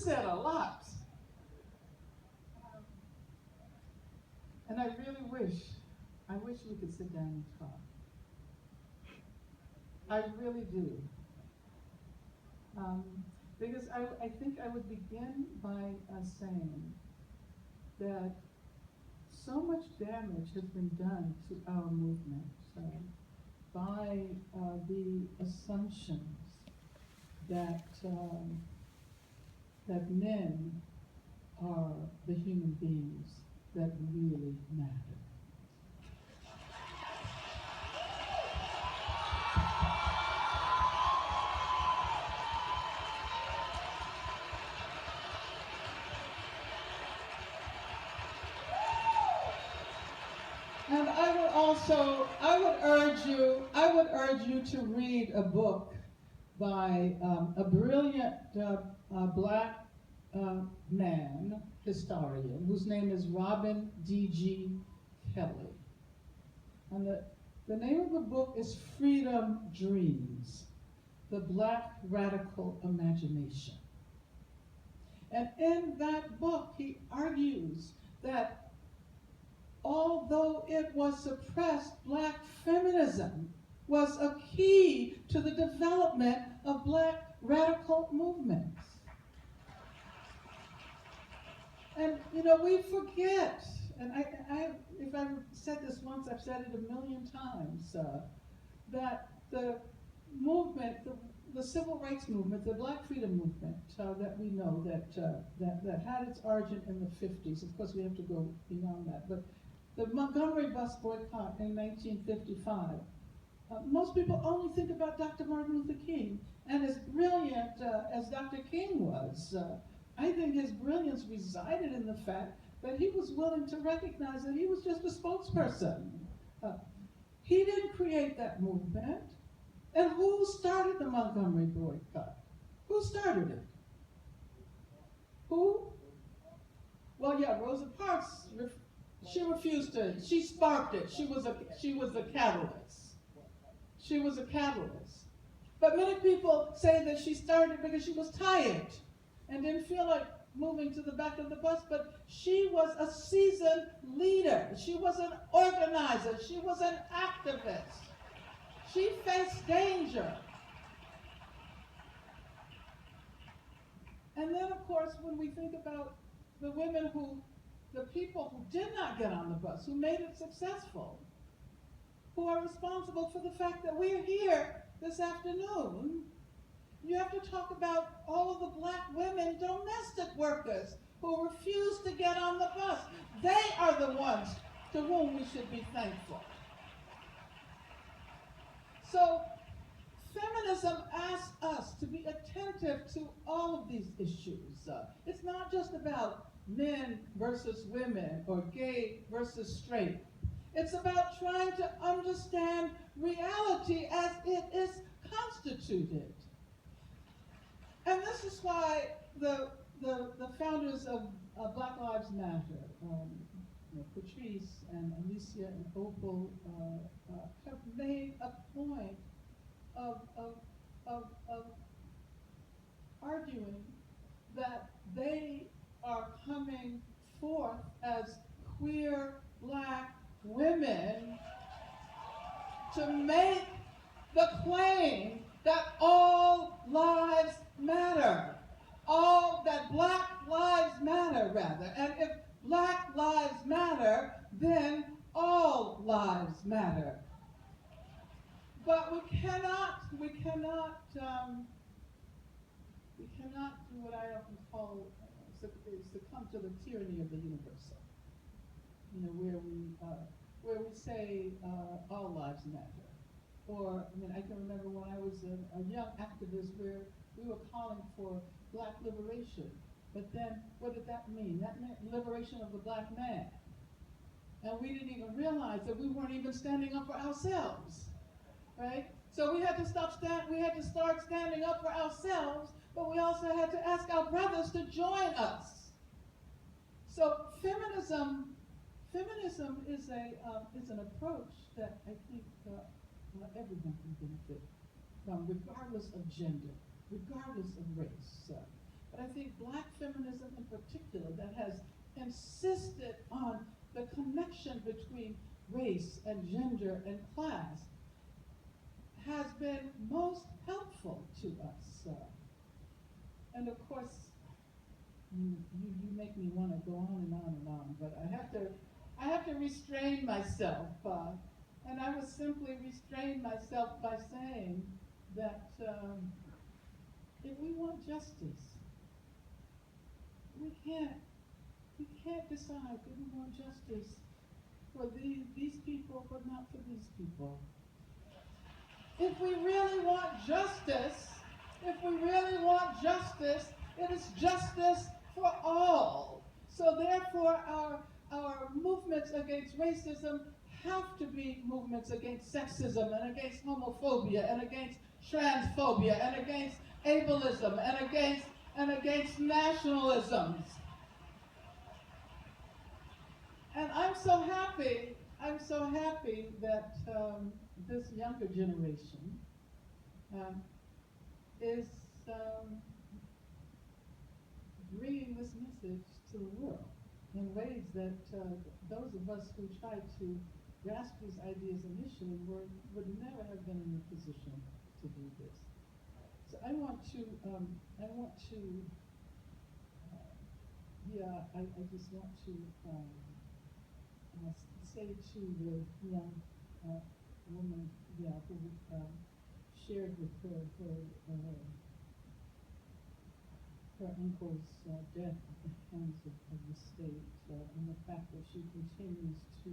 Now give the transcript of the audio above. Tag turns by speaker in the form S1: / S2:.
S1: said a lot. And I really wish we could sit down and talk. I really do. Because I think I would begin by saying that so much damage has been done to our movement by the assumptions that that men are the human beings that really matter. And I would urge you to read a book by a brilliant black man, historian, whose name is Robin D.G. Kelly. And the name of the book is Freedom Dreams, the Black Radical Imagination. And in that book, he argues that although it was suppressed, black feminism was a key to the development of black radical movements. And we forget, and if I've said this once, I've said it a million times, that the movement, the civil rights movement, the black freedom movement that we know that had its origin in the 50s. Of course, we have to go beyond that. But the Montgomery bus boycott in 1955, most people only think about Dr. Martin Luther King. And as brilliant as Dr. King was, I think his brilliance resided in the fact that he was willing to recognize that he was just a spokesperson. He didn't create that movement. And who started the Montgomery boycott? Who started it? Who? Well, yeah, Rosa Parks. She refused to. She sparked it. She was a catalyst. She was a catalyst. But many people say that she started because she was tired and didn't feel like moving to the back of the bus. But she was a seasoned leader. She was an organizer. She was an activist. She faced danger. And then, of course, when we think about the people who did not get on the bus, who made it successful, who are responsible for the fact that we're here this afternoon, you have to talk about all of the black women, domestic workers, who refused to get on the bus. They are the ones to whom we should be thankful. So, feminism asks us to be attentive to all of these issues. It's not just about men versus women or gay versus straight. It's about trying to understand reality as it is constituted. And this is why the founders of Black Lives Matter, Patrice and Alicia and Opal, have made a point of arguing that they are coming forth as queer black women to make the claim that all lives matter. That black lives matter, rather. And if black lives matter, then all lives matter. But we cannot do what I often call succumb to the tyranny of the universal. Where we say all lives matter. Or, I can remember when I was a young activist where we were calling for black liberation. But then, what did that mean? That meant liberation of the black man. And we didn't even realize that we weren't even standing up for ourselves, right? So we had to start standing up for ourselves, but we also had to ask our brothers to join us. So feminism is an approach that I think everyone can benefit from, regardless of gender, regardless of race. But I think black feminism in particular, that has insisted on the connection between race and gender and class, has been most helpful to us. And of course, you make me want to go on and on and on, but I have to restrain myself, and I will simply restrain myself by saying that if we want justice, we can't decide that we want justice for these people, but not for these people. If we really want justice, it is justice for all. So therefore, our movements against racism have to be movements against sexism and against homophobia and against transphobia and against ableism and against nationalisms. And I'm so happy that this younger generation is bringing this message to the world in ways that those of us who tried to grasp these ideas initially would never have been in a position to do this. So I just want to say to the young woman, who shared with her uncle's death at the hands of the state, and the fact that she continues to